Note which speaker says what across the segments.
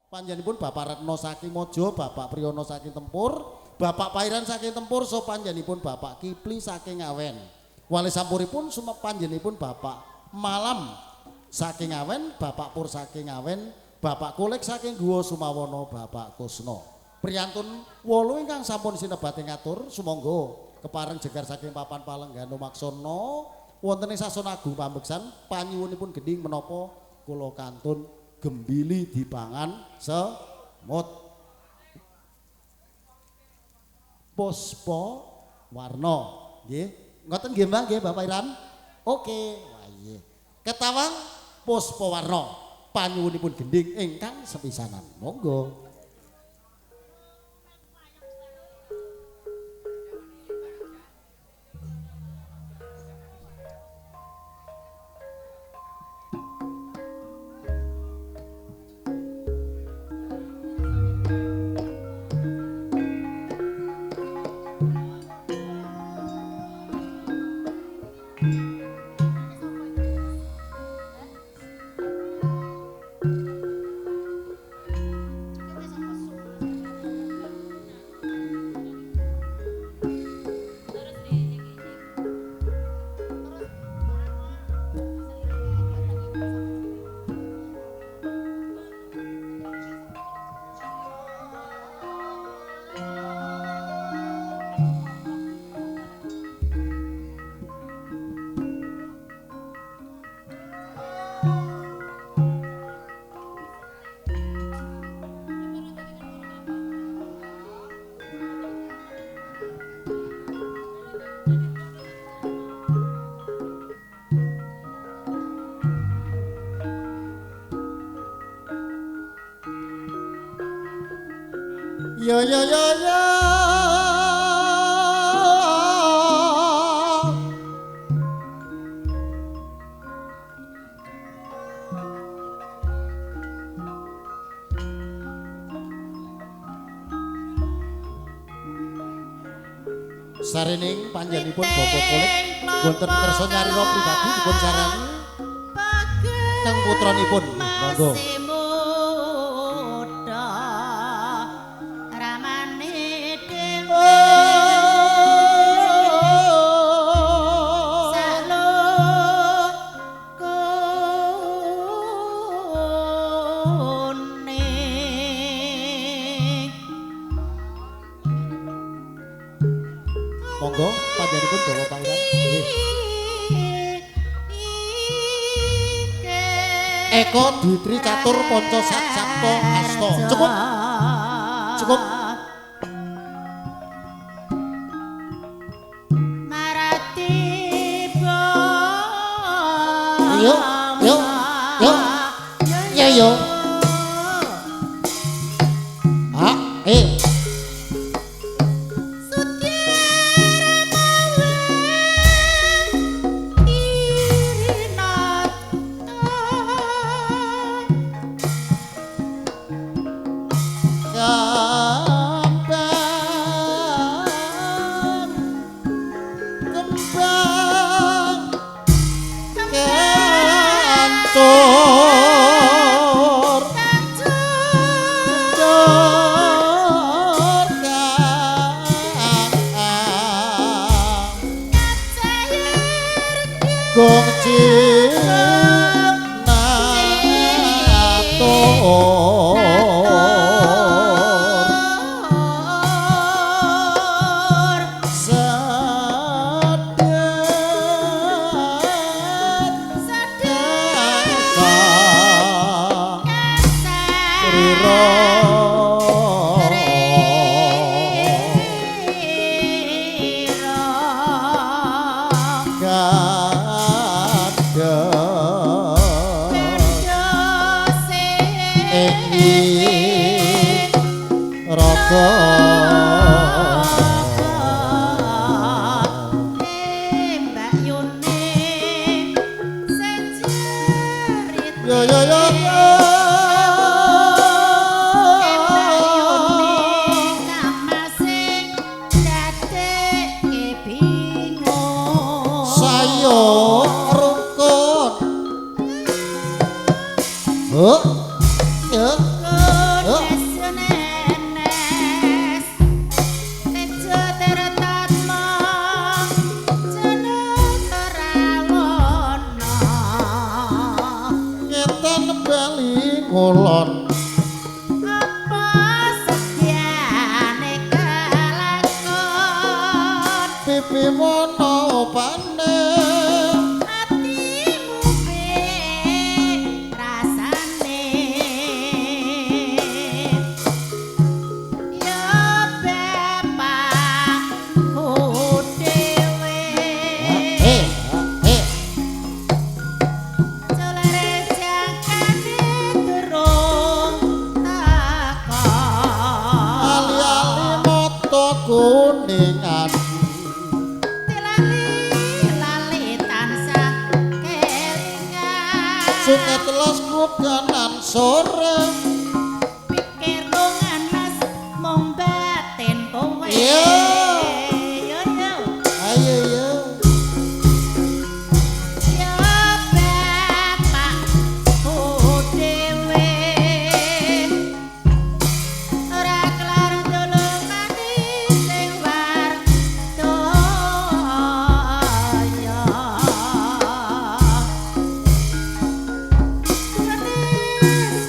Speaker 1: Panjenenganipun Bapak Retno saking Mojo, Bapak Priyono saking Tempur, Bapak Pairan saking Tempur, so panjenenganipun Bapak Kipli saking Ngawen. Wali sampuripun panjenenganipun Bapak Malam saking Ngawen, Bapak Pur saking Ngawen, Bapak Kulik saking Guwa Sumawana, Bapak Kusno. Priyantun 8 ingkang sampun sinebate ngatur sumangga kepareng jegar saking papan Palenggan Maksana wonten ing Sasana Agung pambeksan panyuwunipun gending menapa kula kantun gembili dipangan semut. Puspa warna nggih. Ngoten nggih Mbah nggih Bapak Iran. Oke, wah nggih. Ketawang puspa warna panyuwunipun gending ingkang sepisanan. Monggo. Yo yo yo yo Sarening panjenenganipun Bapak Kulik wonten kersa nyarira pribadi dipun sarani teng putranipun monggo. Monggo panjenenganipun Bapak Pangeran nggih. Eko Dwitri Catur Panca Sat Sapta Asta. Cukup. Cukup. Maratiba. Yo, yo, yo. Ya yo. Ah, kuningan
Speaker 2: lali tansah kelingan
Speaker 1: suket telas kudanan sore
Speaker 2: pikir lunganas mung batin kowe
Speaker 1: iya
Speaker 2: yo
Speaker 1: ayo yo
Speaker 2: yo bapakku dhewe ora kelar tulungane sing wardoyo kunes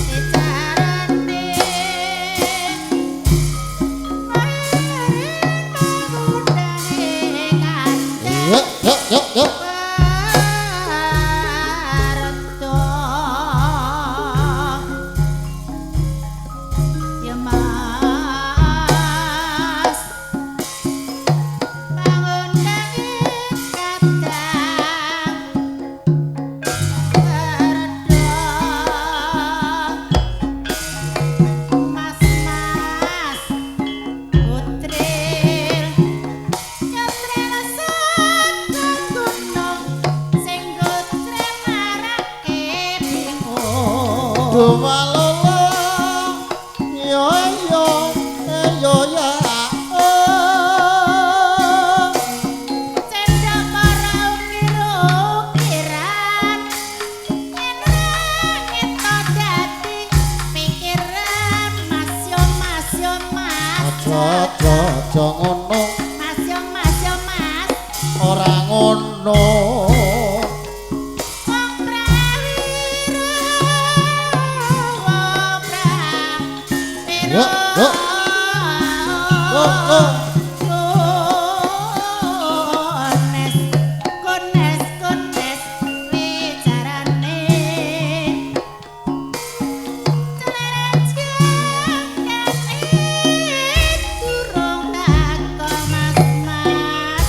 Speaker 2: dicarane
Speaker 1: yuk yuk yuk yuk Dumalala yo yo yo ya
Speaker 2: cendhok para ukir-ukiran kita dadi pikiran mas yo mas
Speaker 1: aja ngono
Speaker 2: mas
Speaker 1: ora ngono yuk yuk
Speaker 2: Kones wicarane durung tak mas
Speaker 1: yuk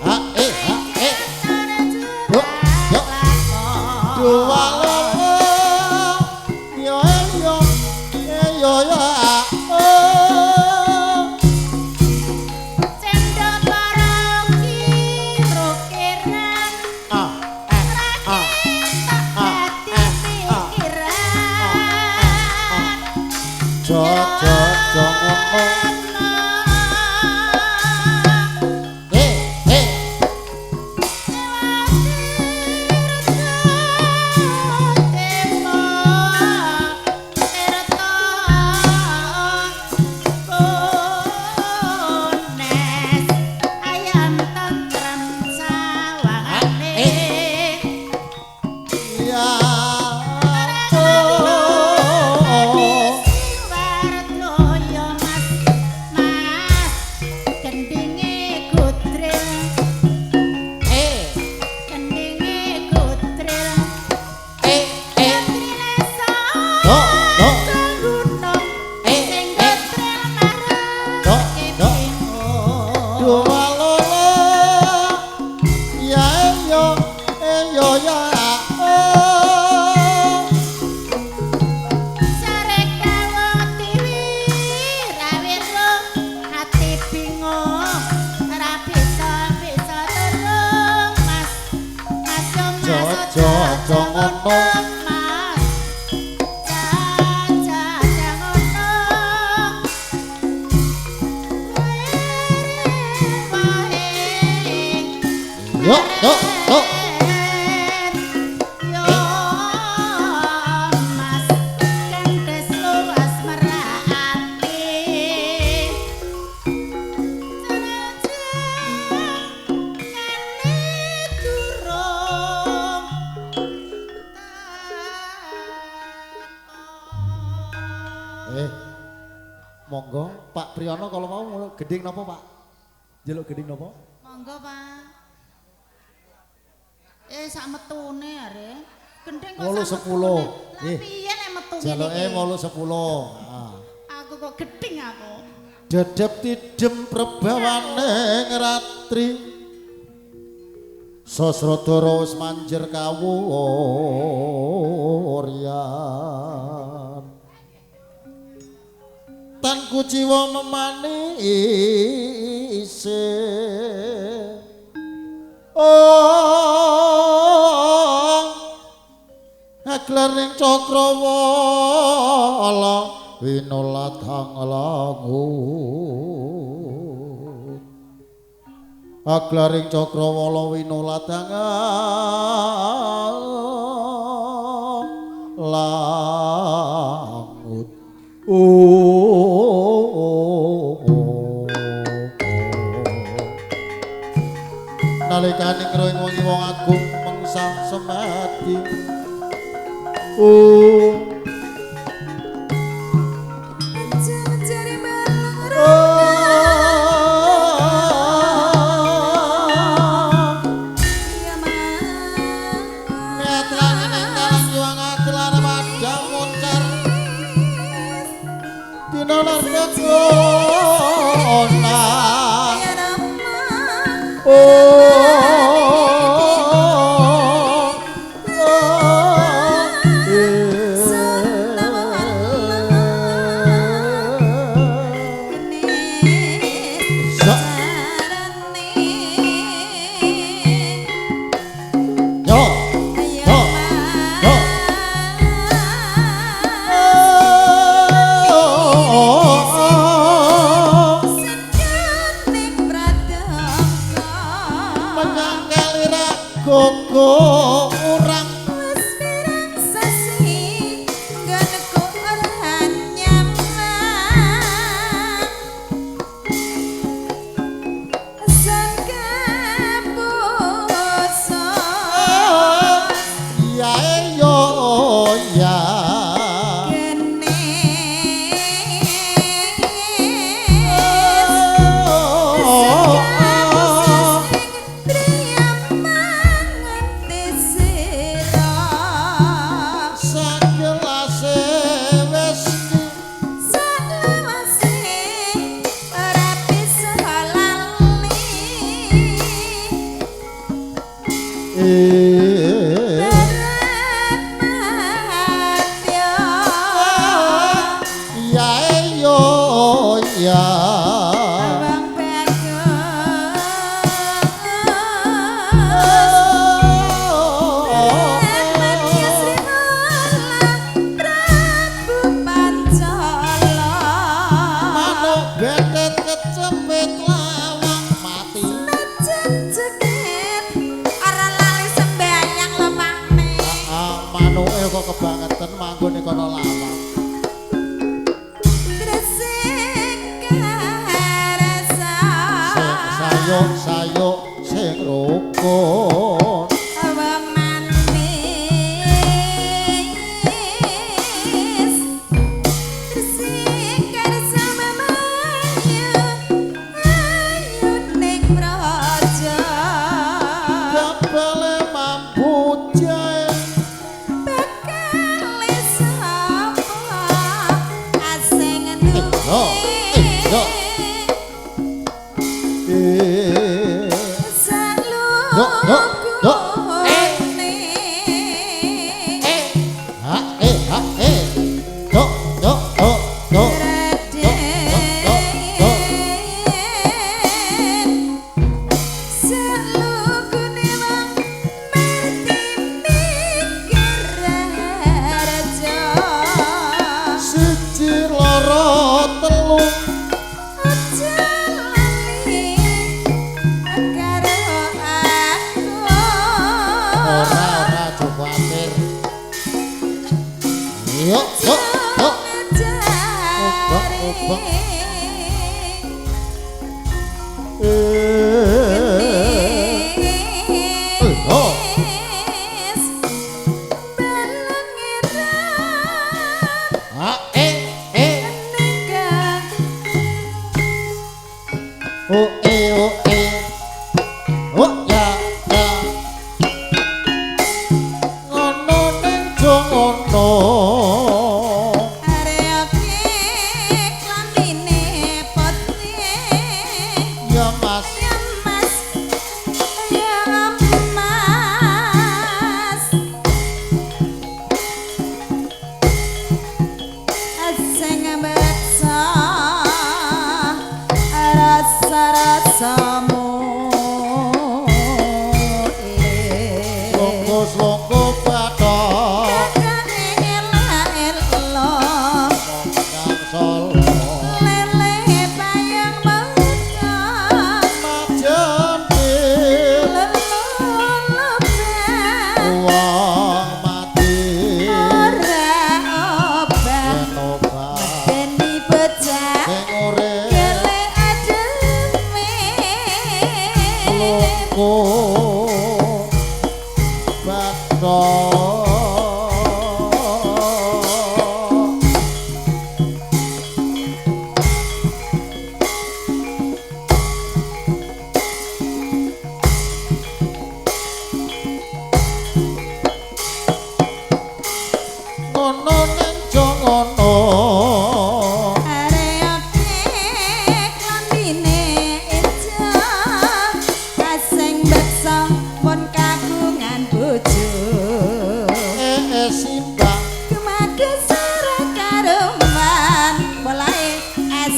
Speaker 1: ya ya ha yuk yuk dumalala yo yo yo ya
Speaker 2: cendhok para ukir-ukiran
Speaker 1: Monggo Pak Priyono kalau mau geding napa Pak? Njaluk geding napa?
Speaker 2: Monggo Pak. Sak metune are. Gendeng kok
Speaker 1: 8-10.
Speaker 2: Piye nek metu ngene?
Speaker 1: Jaluke 8-10.
Speaker 2: Aku kok geding aku.
Speaker 1: Dedep tidem prebawane ratri Sosrodara wis manjer kawuryan Tan kuciwa memani isih Aglar ning Cakrawala winoladhang langut Aglaring Cakrawala winoladhang langut Nalikaning ngreng wong agung mengsah semadi kebangetan manggone kono lawang sayuk sing rukun
Speaker 2: abang manis tersingkar sama maya ayu ning praja
Speaker 1: kapale mampu jae
Speaker 2: bakale sapa asing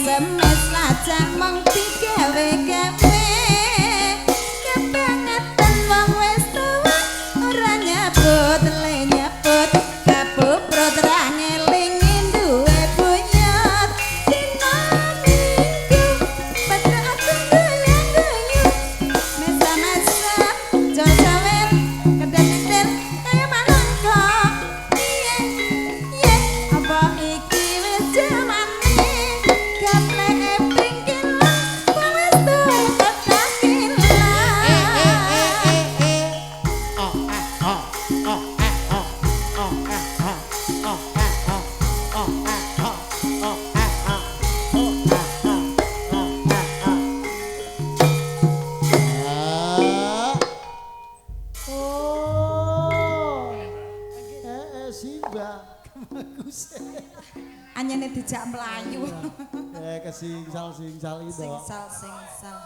Speaker 2: semes lajang mong digawe-gawe kebangetan wong wis tuwa ora nyebut le nyebut kabubrut ra ngelingi duwe buyut dina minggu padha aku goyang-goyu mesa-mesa jol-jower kedel-kedel kaya manungsa yen yen apa iki wis jamane gapleke pringkilan wong wis tuwa
Speaker 1: Simba.
Speaker 2: anyane dijak mlayu
Speaker 1: Kesingsal-singsal itu.
Speaker 2: singsal